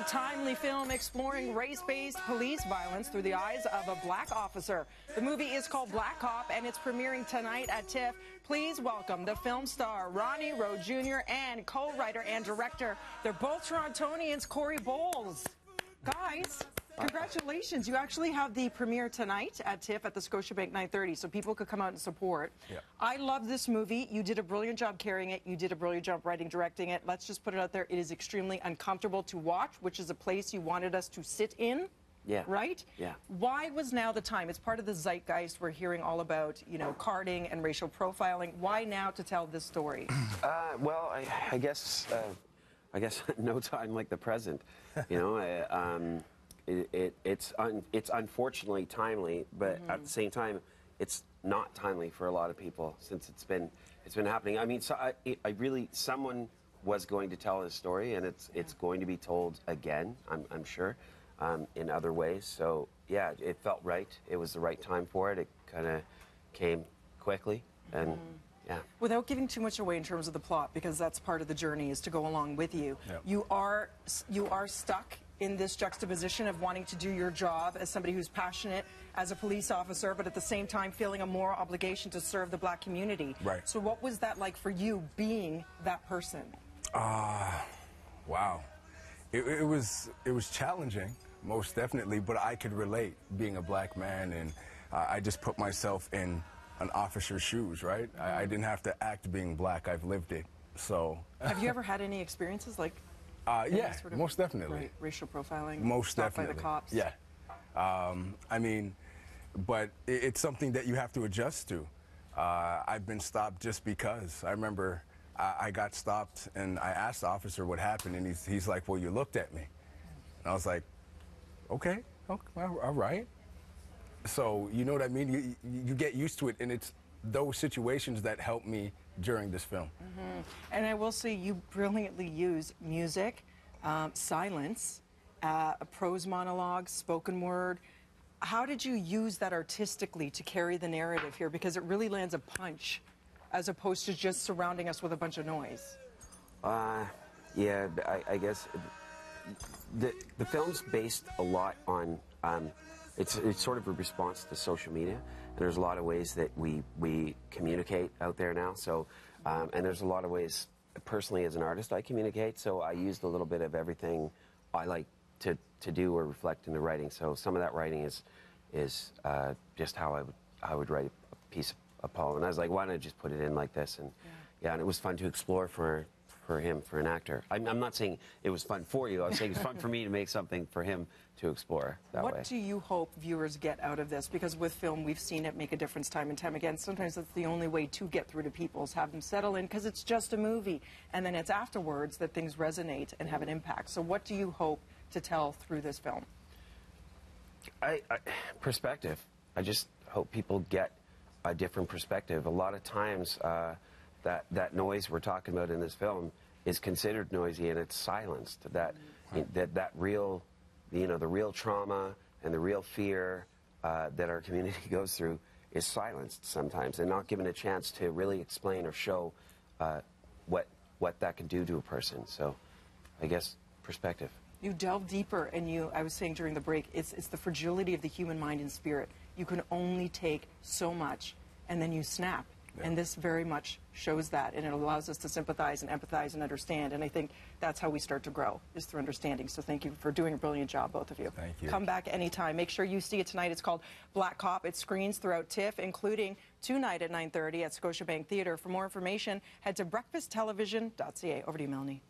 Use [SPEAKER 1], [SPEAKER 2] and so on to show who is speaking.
[SPEAKER 1] timely film exploring race-based police violence through the eyes of a black officer. The movie is called Black Cop, and it's premiering tonight at TIFF. Please welcome the film star Ronnie Rowe Jr. and co-writer and director. They're both Torontonians, Cory Bowles. Guys, congratulations. You actually have the premiere tonight at TIFF at the Scotiabank 9:30, so people could come out and support. Yeah. I love this movie. You did a brilliant job carrying it. You did a brilliant job writing, directing it. Let's just put it out there. It is extremely uncomfortable to watch, which is a place you wanted us to sit in. Yeah. Right? Yeah. Why was now the time? It's part of the zeitgeist. We're hearing all about, you know, carding and racial profiling. Why now to tell this story?
[SPEAKER 2] Well, I guess no time like the present. You know, it's unfortunately timely, but at the same time, it's not timely for a lot of people since it's been happening. I mean, so someone was going to tell this story, and it's going to be told again. I'm sure, in other ways. So yeah, it felt right. It was the right time for it. It kind of came quickly, and. Yeah. Without
[SPEAKER 1] giving too much away in terms of the plot, because that's part of the journey, is to go along with you. Yep. You are stuck in this juxtaposition of wanting to do your job as somebody who's passionate as a police officer, but at the same time feeling a moral obligation to serve the black community.
[SPEAKER 3] Right.
[SPEAKER 1] So what was that like for you, being that person?
[SPEAKER 3] Wow. It was challenging, most definitely, but I could relate being a black man, and I just put myself in an officer's shoes, right? I didn't have to act being black. I've lived it. So.
[SPEAKER 1] Have you ever had any experiences like?
[SPEAKER 3] Yeah, sort of, most definitely.
[SPEAKER 1] Racial profiling.
[SPEAKER 3] Most definitely.
[SPEAKER 1] By the cops.
[SPEAKER 3] Yeah. I mean, but it's something that you have to adjust to. I've been stopped just because. I remember I got stopped and I asked the officer what happened, and he's like, "Well, you looked at me," and I was like, "Okay, all right." So, you know what I mean? You get used to it, and it's those situations that help me during this film.
[SPEAKER 1] And I will say you brilliantly use music, silence, prose monologues, spoken word. How did you use that artistically to carry the narrative here? Because it really lands a punch as opposed to just surrounding us with a bunch of noise.
[SPEAKER 2] Yeah, I guess the film's based a lot on... It's sort of a response to social media, and there's a lot of ways that we communicate out there now. So, and there's a lot of ways, personally as an artist, I communicate. So I used a little bit of everything I like to do or reflect in the writing. So some of that writing is just how I would write a piece of poem. And I was like, why don't I just put it in like this? And yeah, and it was fun to explore for him, for an actor. I'm not saying it was fun for you. I was saying it's fun for me to make something for him to explore that way.
[SPEAKER 1] What do you hope viewers get out of this? Because with film, we've seen it make a difference time and time again. Sometimes that's the only way to get through to people, is have them settle in, because it's just a movie. And then it's afterwards that things resonate and have an impact. So what do you hope to tell through this film?
[SPEAKER 2] Perspective. I just hope people get a different perspective. A lot of times, that noise we're talking about in this film is considered noisy, and it's silenced. That real, you know, the real trauma and the real fear that our community goes through is silenced sometimes, and not given a chance to really explain or show what that can do to a person. So, I guess perspective.
[SPEAKER 1] You delve deeper, and I was saying during the break, it's the fragility of the human mind and spirit. You can only take so much, and then you snap. Yeah. And this very much shows that, and it allows us to sympathize and empathize and understand. And I think that's how we start to grow, is through understanding. So thank you for doing a brilliant job, both of you.
[SPEAKER 3] Thank you.
[SPEAKER 1] Come back anytime. Make sure you see it tonight. It's called Black Cop. It screens throughout TIFF, including tonight at 9:30 at Scotiabank Theatre. For more information, head to breakfasttelevision.ca. Over to you, Melanie.